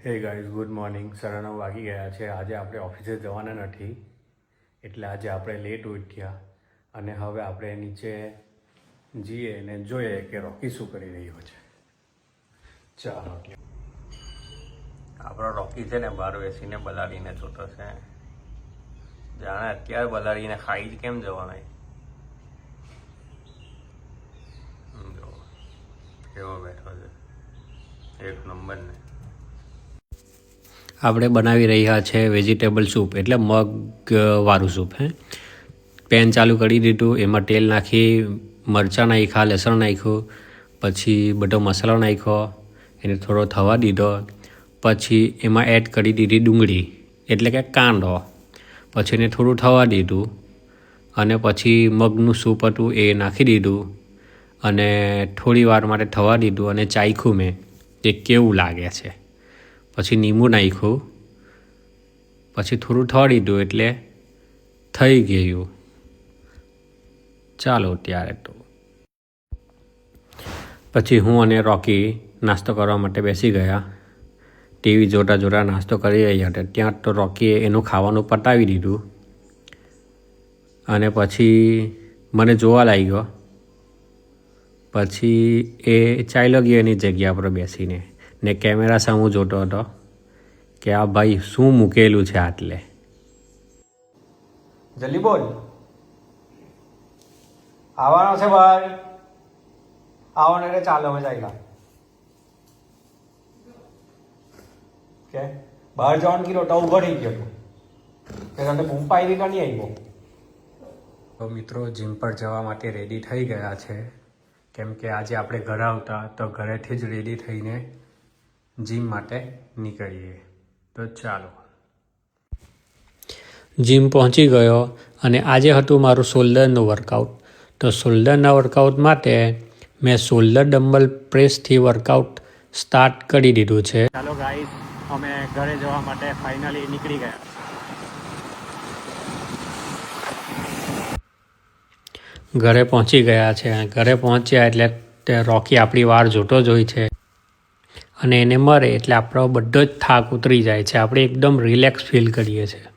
Hey guys, good morning. 9:30 વાગી ગયા છે. આજે આપણે ઓફિસે જવાના નથી, એટલે આજે આપણે લેટ ઉઠ્યા અને હવે આપણે નીચે જઈએ અને જોઈએ કે રોકી શું કરી રહ્યો છે. ચાલો, આપણો રોકી છે ને બહાર બેસીને બલાડીને જોતો છે. જાણે અત્યારે બલાડીને ખાઈ જ કેમ જવાના. કેવો બેઠો છે, એક નંબર ને. આપણે બનાવી રહ્યા છે વેજીટેબલ સૂપ, એટલે મગ વાળું સૂપ. પેન ચાલુ કરી દીધું, એમાં તેલ નાખી, મરચાં નાખ્યા, લસણ નાખ્યું, પછી બધો મસાલો નાખ્યો, એને થોડો થવા દીધો. પછી એમાં એડ કરી દીધી ડુંગળી, એટલે કે કાંદો. પછી એને થોડું થવા દીધું અને પછી મગનું સૂપ હતું એ નાખી દીધું અને થોડી વાર માટે થવા દીધું અને ચાખ્યું મેં કે કેવું લાગે છે. પછી લીંબુ નાખ્યું, પછી થોડું થવા દીધું એટલે થઈ ગયું. ચાલો ત્યારે તો પછી હું અને રોકી નાસ્તો કરવા માટે બેસી ગયા. ટીવી જોતા જોતા નાસ્તો કરી રહ્યા હતા. ત્યાં તો રોકીએ એનું ખાવાનું પતાવી દીધું અને પછી મને જોવા લાગ્યો. પછી એ ચાલ્યો ગયો એની જગ્યા પર બેસીને ને કેમેરા સામે જોતો હતો કે આ ભાઈ શું મૂકેલું છે આટલે. જલ્દી બોલ, આવવાનો છે ભાઈ? આવવાનો એટલે ચાલો અમે ચાલ્યા. કે બહાર જવાનું કીધું તો ઉભો થઈ ગયો કે તને બૂમ પાડી તો નહીં આવ્યો. તો મિત્રો જીમ પર જવા માટે રેડી થઈ ગયા છે, કેમ કે આજે આપણે ઘરે આવતા તો ઘરેથી જ રેડી થઈને જીમ માટે નીકળીએ. તો ચાલો. જીમ પહોંચી ગયો અને આજે હતું મારું શોલ્ડરનું વર્કઆઉટ. તો શોલ્ડરના વર્કઆઉટ માટે મેં શોલ્ડર ડમ્બલ પ્રેસથી વર્કઆઉટ સ્ટાર્ટ કરી દીધું છે. ચાલો ગાઈસ, અમે ઘરે જવા માટે ફાઇનલી નીકળી ગયા. ઘરે પહોંચી ગયા છે. ઘરે પહોંચ્યા એટલે રોકી આપણી વાર જોતો જ હોય છે અને એને મરે એટલે આપણો બધો જ થાક ઉતરી જાય છે. આપણે એકદમ રિલેક્સ ફીલ કરીએ છીએ.